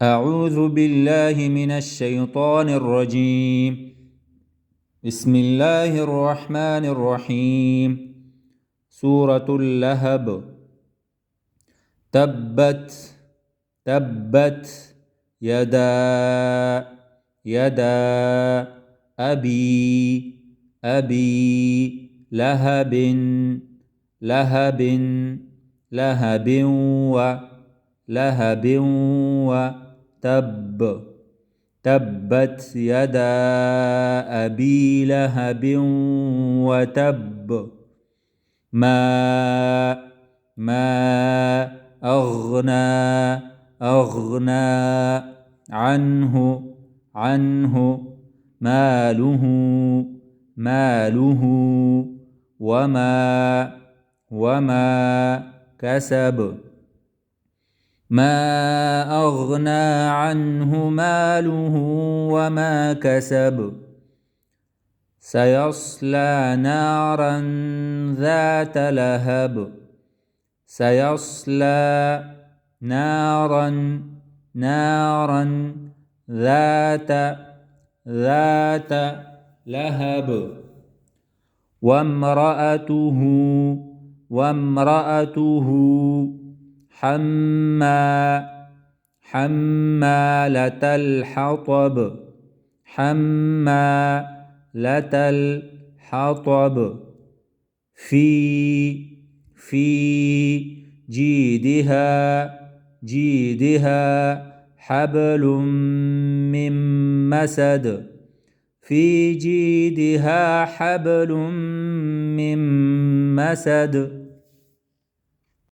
أعوذ بالله من الشيطان الرجيم. بسم الله الرحمن الرحيم. سورة اللهب. تبت تبت يدا يدا أبي لهب لهب لهب لهب تبت يدا أبي لهب وتب. ما أغنى عنه ماله وما كسب. ما أغنى عنه ماله وما كسب. سيصلى نارا ذات لهب. سيصلى نارا ذات لهب. وامرأته حمالة الحطب في جيدها حبل من مسد. في جيدها حبل من مسد.